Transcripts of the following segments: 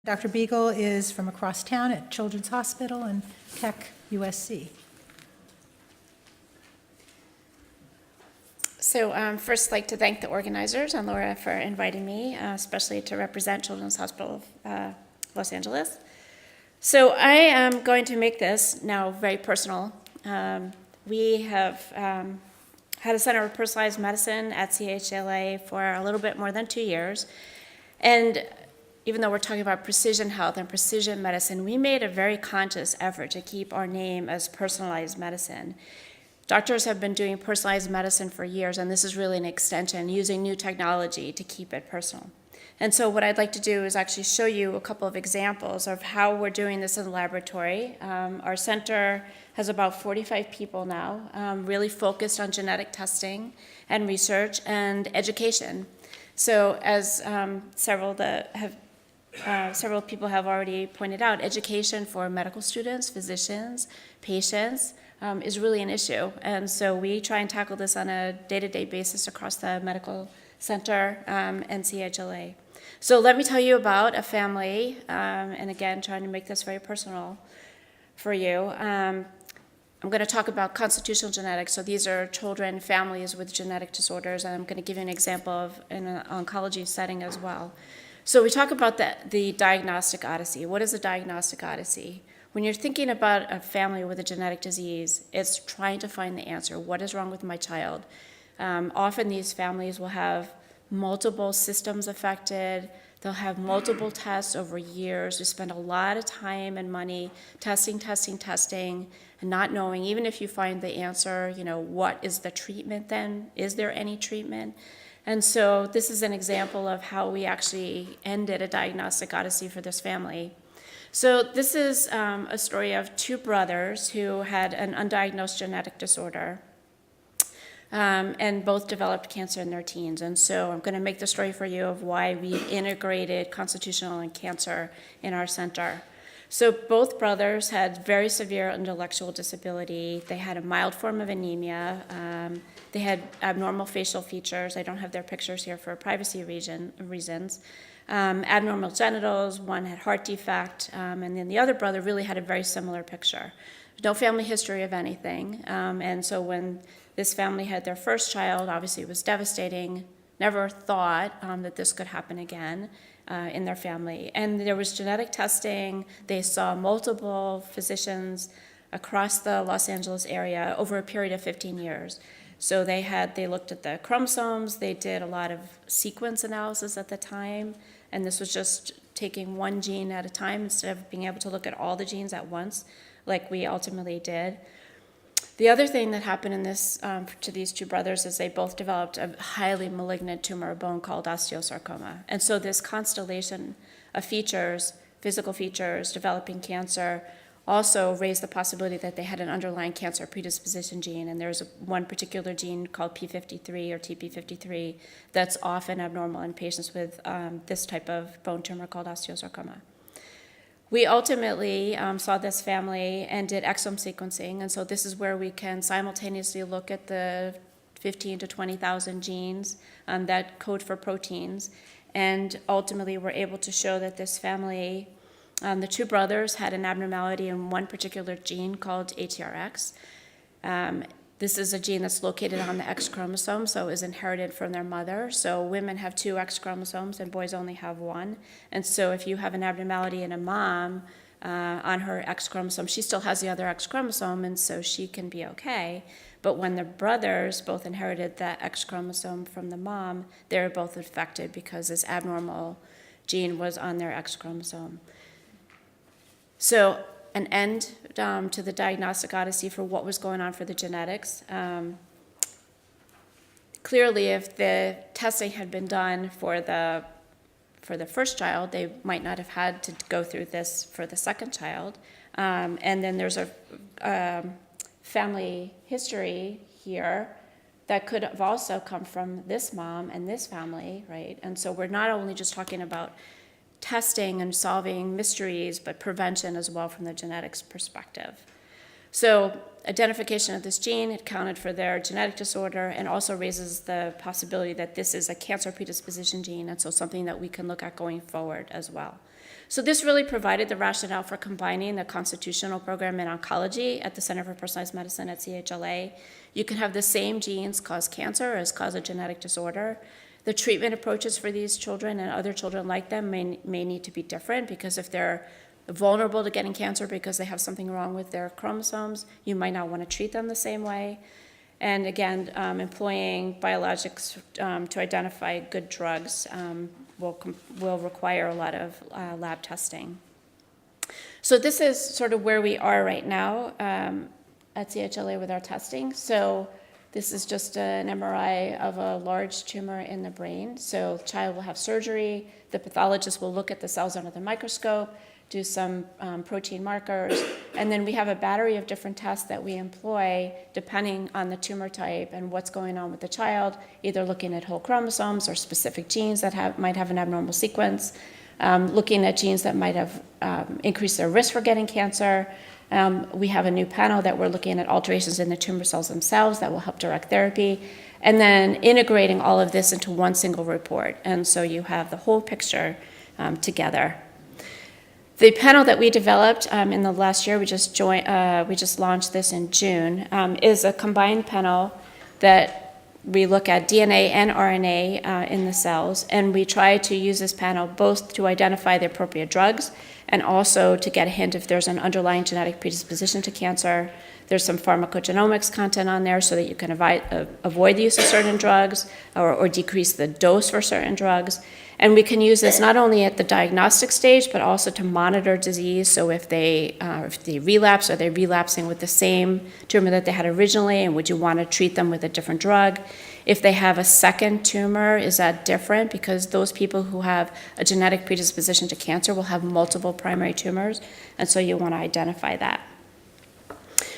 Dr. Biegel is from across town at Children's Hospital and Keck, USC. So first, I'd like to thank the organizers and Laura for inviting me, especially to represent Children's Hospital of Los Angeles. So I am going to make this now very personal. We have had a Center of Personalized Medicine at CHLA for a little bit more than 2 years. And even though we're talking about precision health and precision medicine, we made a very conscious effort to keep our name as personalized medicine. Doctors have been doing personalized medicine for years, and this is really an extension, using new technology to keep it personal. And so what I'd like to do is actually show you a couple of examples of how we're doing this in the laboratory. Our center has about 45 people now, really focused on genetic testing and research and education. So as several people have already pointed out, education for medical students, physicians, patients, is really an issue. And so we try and tackle this on a day-to-day basis across the medical center and CHLA. So let me tell you about a family, and again, trying to make this very personal for you. I'm going to talk about constitutional genetics. So these are children, families with genetic disorders, and I'm going to give you an example of in an oncology setting as well. So we talk about the diagnostic odyssey. What is a diagnostic odyssey? When you're thinking about a family with a genetic disease, it's trying to find the answer. What is wrong with my child? Often these families will have multiple systems affected. They'll have multiple tests over years. We spend a lot of time and money testing, and not knowing, even if you find the answer, what is the treatment then? Is there any treatment? And so this is an example of how we actually ended a diagnostic odyssey for this family. So this is a story of two brothers who had an undiagnosed genetic disorder, and both developed cancer in their teens. And so I'm going to make the story for you of why we integrated constitutional and cancer in our center. So both brothers had very severe intellectual disability. They had a mild form of anemia. They had abnormal facial features. I don't have their pictures here for privacy reasons. Abnormal genitals, one had heart defect, and then the other brother really had a very similar picture. No family history of anything, and so when this family had their first child, obviously it was devastating, never thought that this could happen again in their family. And there was genetic testing. They saw multiple physicians across the Los Angeles area over a period of 15 years. So they looked at the chromosomes, they did a lot of sequence analysis at the time, and this was just taking one gene at a time instead of being able to look at all the genes at once, like we ultimately did. The other thing that happened in this to these two brothers is they both developed a highly malignant tumor of bone called osteosarcoma. And so this constellation of features, physical features, developing cancer, also raised the possibility that they had an underlying cancer predisposition gene, and there's one particular gene called P53 or TP53 that's often abnormal in patients with this type of bone tumor called osteosarcoma. We ultimately saw this family and did exome sequencing, and so this is where we can simultaneously look at the 15 to 20,000 genes that code for proteins, and ultimately we're able to show that this family, the two brothers, had an abnormality in one particular gene called ATRX. This is a gene that's located on the X chromosome, so is inherited from their mother. So women have 2 X chromosomes and boys only have 1. And so if you have an abnormality in a mom on her X chromosome, she still has the other X chromosome, and so she can be okay. But when the brothers both inherited that X chromosome from the mom, they were both affected because this abnormal gene was on their X chromosome. So an end to the diagnostic odyssey for what was going on for the genetics. Clearly, if the testing had been done for the first child, they might not have had to go through this for the second child. And then there's a family history here that could have also come from this mom and this family, right? And so we're not only just talking about testing and solving mysteries, but prevention as well from the genetics perspective. So identification of this gene accounted for their genetic disorder and also raises the possibility that this is a cancer predisposition gene, and so something that we can look at going forward as well. So this really provided the rationale for combining the constitutional program in oncology at the Center for Personalized Medicine at CHLA. You can have the same genes cause cancer as cause a genetic disorder. The treatment approaches for these children and other children like them may need to be different, because if they're vulnerable to getting cancer because they have something wrong with their chromosomes, you might not want to treat them the same way. And again, employing biologics to identify good drugs will require a lot of lab testing. So this is sort of where we are right now at CHLA with our testing. So this is just an MRI of a large tumor in the brain. So the child will have surgery. The pathologist will look at the cells under the microscope, do some protein markers, and then we have a battery of different tests that we employ depending on the tumor type and what's going on with the child, either looking at whole chromosomes or specific genes that might have an abnormal sequence, looking at genes that might have increased their risk for getting cancer. We have a new panel that we're looking at alterations in the tumor cells themselves that will help direct therapy, and then integrating all of this into one single report. And so you have the whole picture together. The panel that we developed in the last year, we just launched this in June, is a combined panel that we look at DNA and RNA in the cells, and we try to use this panel both to identify the appropriate drugs and also to get a hint if there's an underlying genetic predisposition to cancer. There's some pharmacogenomics content on there so that you can avoid the use of certain drugs or decrease the dose for certain drugs. And we can use this not only at the diagnostic stage, but also to monitor disease. So if they relapse, are they relapsing with the same tumor that they had originally, and would you want to treat them with a different drug? If they have a second tumor, is that different? Because those people who have a genetic predisposition to cancer will have multiple primary tumors, and so you want to identify that.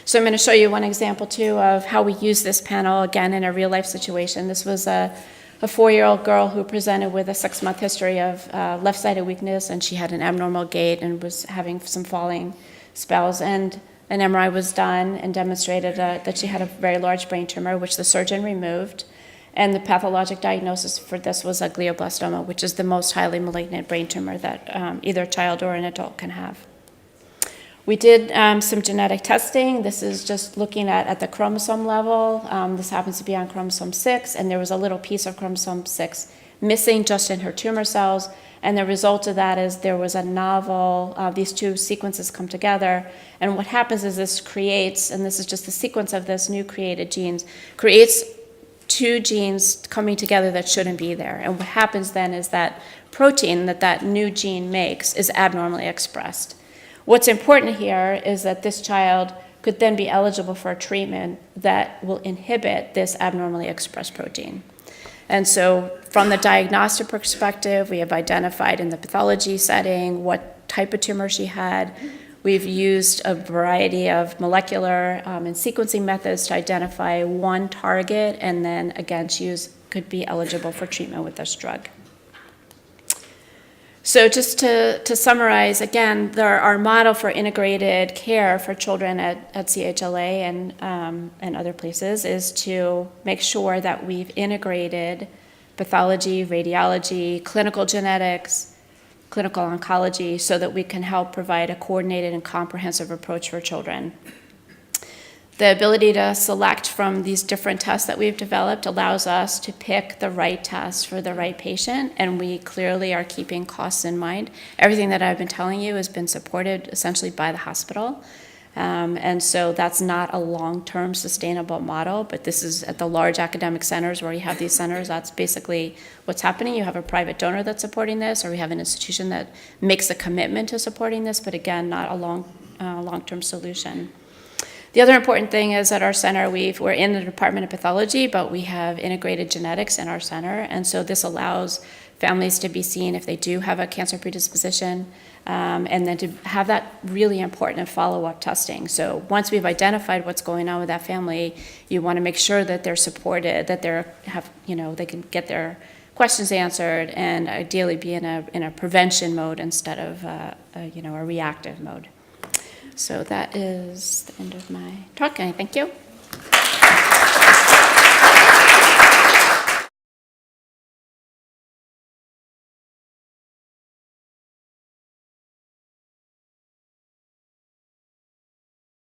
So I'm going to show you one example, too, of how we use this panel, again, in a real-life situation. This was a 4-year-old girl who presented with a 6-month history of left-sided weakness, and she had an abnormal gait and was having some falling spells. And an MRI was done and demonstrated that she had a very large brain tumor, which the surgeon removed. And the pathologic diagnosis for this was a glioblastoma, which is the most highly malignant brain tumor that either a child or an adult can have. We did some genetic testing. This is just looking at the chromosome level. This happens to be on chromosome 6, and there was a little piece of chromosome 6 missing just in her tumor cells. And the result of that is there was a novel, these two sequences come together. And what happens is this creates, and this is just the sequence of this new created genes, creates two genes coming together that shouldn't be there. And what happens then is that protein that new gene makes is abnormally expressed. What's important here is that this child could then be eligible for a treatment that will inhibit this abnormally expressed protein. And so from the diagnostic perspective, we have identified in the pathology setting what type of tumor she had. We've used a variety of molecular and sequencing methods to identify one target, and then again, she could be eligible for treatment with this drug. So just to summarize, again, our model for integrated care for children at CHLA and other places is to make sure that we've integrated pathology, radiology, clinical genetics, clinical oncology, so that we can help provide a coordinated and comprehensive approach for children. The ability to select from these different tests that we've developed allows us to pick the right test for the right patient, and we clearly are keeping costs in mind. Everything that I've been telling you has been supported essentially by the hospital, and so that's not a long-term sustainable model, but this is at the large academic centers where you have these centers. That's basically what's happening. You have a private donor that's supporting this, or we have an institution that makes a commitment to supporting this, but again, not a long-term solution. The other important thing is at our center, we're in the Department of Pathology, but we have integrated genetics in our center, and so this allows families to be seen if they do have a cancer predisposition, and then to have that really important follow-up testing. So once we've identified what's going on with that family, you want to make sure that they're supported, that they can get their questions answered, and ideally be in a prevention mode instead of a reactive mode. So that is the end of my talk, and I thank you.